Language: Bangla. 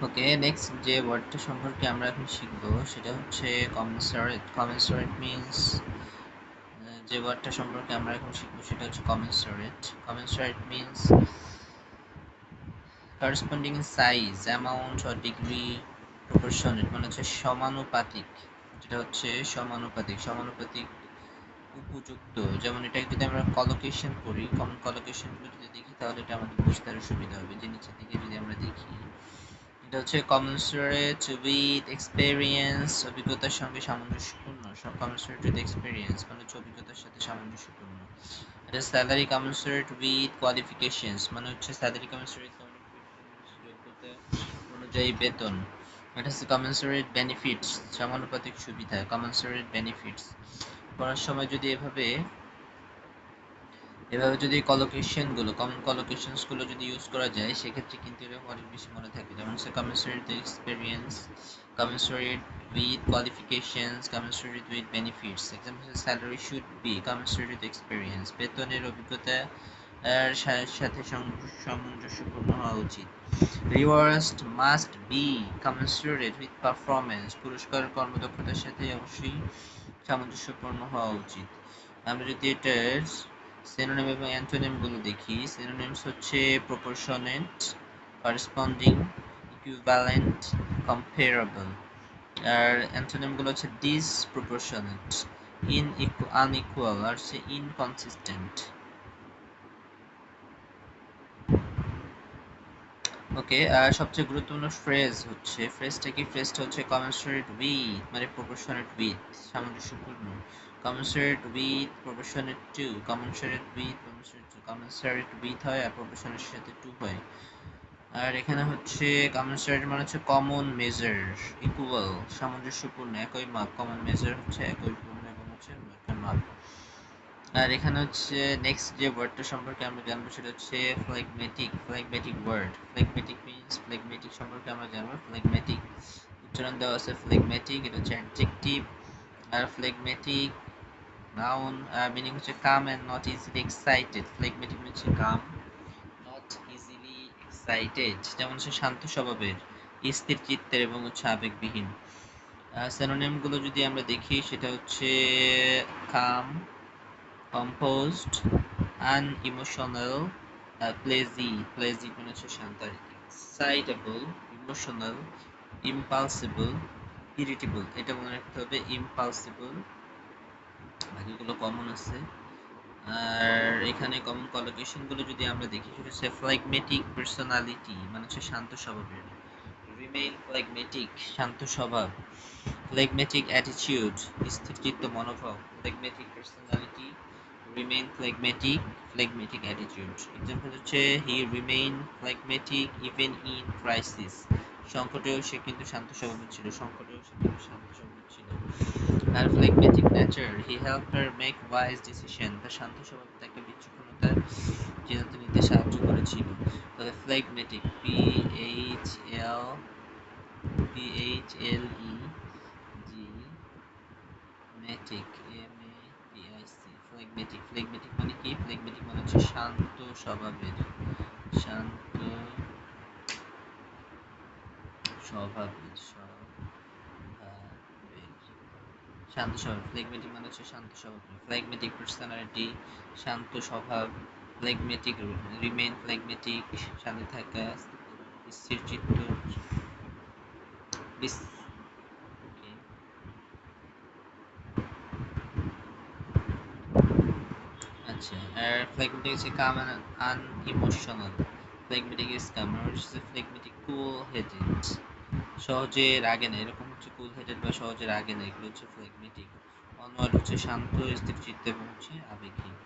ওকে, নেক্সট যে ওয়ার্ডটা সম্পর্কে আমরা এখন শিখব সেটা হচ্ছে কমেন্সারেট। কমেন্সারেট মিন্স, যে ওয়ার্ডটা সম্পর্কে আমরা এখন শিখব সেটা হচ্ছে কমেন্সারেট। কমেন্সারেট means corresponding in size, amount or degree, proportionate মানে হচ্ছে সমানুপাতিক, যেটা হচ্ছে সমানুপাতিক, সমানুপাতিক উপযুক্ত। যেমন এটা যদি আমরা কলোকেশন করি, কমন কলোকেশনগুলো যদি দেখি তাহলে এটা আমাদের বুঝতে আরো সুবিধা হবে। যে নিচের দিকে যদি আমরা দেখি, এটা হচ্ছে commensurate with experience, অভিজ্ঞতার সঙ্গে সামঞ্জস্যপূর্ণ। commensurate with experience মানে হচ্ছে অভিজ্ঞতার সাথে সামঞ্জস্যপূর্ণ। এটা salary commensurate with qualifications মানে হচ্ছে salary commensurate যোগ্যতা অনুযায়ী বেতন। এটা হচ্ছে commensurate benefits, সমানুপাতিক সুবিধা, commensurate benefits। পড়ার সময় যদি এভাবে যদি কলোকেশন গুলো, কমন কলোকেশনস গুলো যদি ইউজ করা যায় সেক্ষেত্রে কিন্তু এরকম অনেক বেশি মনে থাকবে। যেমন হচ্ছে commensurate with experience, commensurate with qualifications, commensurate with benefits। Example হচ্ছে salary should be commensurate with experience, বেতনের অভিজ্ঞতা এর সাথে সামঞ্জস্যপূর্ণ হওয়া উচিত। rewards must be commensurate with performance, পুরস্কার কর্মদক্ষতার সাথে অবশ্যই সামঞ্জস্যপূর্ণ হওয়া উচিত। আমরা যদি এটার সিনোনিম এবং অ্যান্টোনিম গুলো দেখি, সিনোনিমস হচ্ছে প্রপোর্শনেট, করেসপন্ডিং, ইকুইভ্যালেন্ট, কম্পারেবল। আর অ্যান্টোনিম গুলো হচ্ছে ডিসপ্রপোর্শনেট, আনইকুয়াল আর হচ্ছে ইনকনসিস্টেন্ট। ওকে, আর সবচেয়ে গুরুত্বপূর্ণ ফ্রেজটা কি? ফ্রেজটা হচ্ছে commensurate with মানে proportionate with, সামঞ্জস্যপূর্ণ। commensurate with proportionate to, commensurate with হয় আর proportionate সাথে to হয়। আর এখানে হচ্ছে commensurate মানে হচ্ছে কমন মেজার, ইকুয়াল সামঞ্জস্যপূর্ণ, একই মাপ। কমন মেজার হচ্ছে একই পূর্ণ এবং হচ্ছে একই মাপ। আর এখানে হচ্ছে নেক্সট যে ওয়ার্ডটা সম্পর্কে আমরা জানবো সেটা হচ্ছে ফ্লেগমেটিক। ফ্লেগমেটিক ওয়ার্ড, ফ্লেগমেটিক মিন্স, ফ্লেগমেটিক সম্পর্কে আমরা জানবো। ফ্লেগমেটিক উচ্চারণ দেওয়া আছে ফ্লেগমেটিক, এটা হচ্ছে অ্যাডজেক্টিভ। আর ফ্লেগমেটিক নাউন মিনিং হচ্ছে calm and not easily excited. Phlegmatic হচ্ছে কাম, নট ইজিলি এক্সাইটেড, যেমন হচ্ছে শান্ত স্বভাবের, স্থির চিত্তের এবং হচ্ছে আবেগবিহীন। সিনোনিম গুলো যদি আমরা দেখি সেটা হচ্ছে কাম, composed, unemotional, pleasy মানে হচ্ছে শান্ত আর কি, excitable, emotional, impulsible, irritable। এটা মনে রাখতে হবে, impulsible। বাকিগুলো কমন আছে। আর এখানে কমন কলোকেশন গুলো যদি আমরা দেখি সেটা হচ্ছে phlegmatic personality মানে হচ্ছে শান্ত স্বভাবের, remain phlegmatic শান্ত স্বভাব, phlegmatic attitude স্থিরচিত্ত মনোভাব, phlegmatic personality, remain phlegmatic, phlegmatic attitude। Example হচ্ছে he remain phlegmatic even in crisis, সংকটেও সে কিন্তু শান্ত স্বভাবের ছিল, সংকটেও সে কিন্তু শান্ত স্বভাবের ছিল। আর phlegmatic nature, he helped her make wise decision, তার শান্ত স্বভাব তাকে বিচক্ষণতার সিদ্ধান্ত নিতে সাহায্য করেছিল। তাহলে phlegmatic, PHLE জি ম্যাটিক, MATIC, ফ্লেগমেটিক। ফ্লেগমেটিক মানে কি? ফ্লেগমেটিক মানে হচ্ছে শান্ত স্বভাবের, শান্ত স্বভাবের, শান্ত স্বভাব। ফ্লেগমেটিক মানে হচ্ছে শান্ত স্বভাবের। ফ্লেগমেটিক পার্সোনালিটি শান্ত স্বভাব, ফ্লেগমেটিক রিমেইন ফ্লেগমেটিক শান্ত থাকা, স্থির চিত্ত, ওকে। আচ্ছা, আর phlegmatic হচ্ছে calm and unemotional. Phlegmatic is calm, আর হচ্ছে phlegmatic cool headed, সহজে রাগে না, এরকম হচ্ছে cool headed বা সহজে রাগে না, এগুলো হচ্ছে phlegmatic। অনড় হচ্ছে শান্ত, স্থিরচিত্ত এবং হচ্ছে আবেগহীন।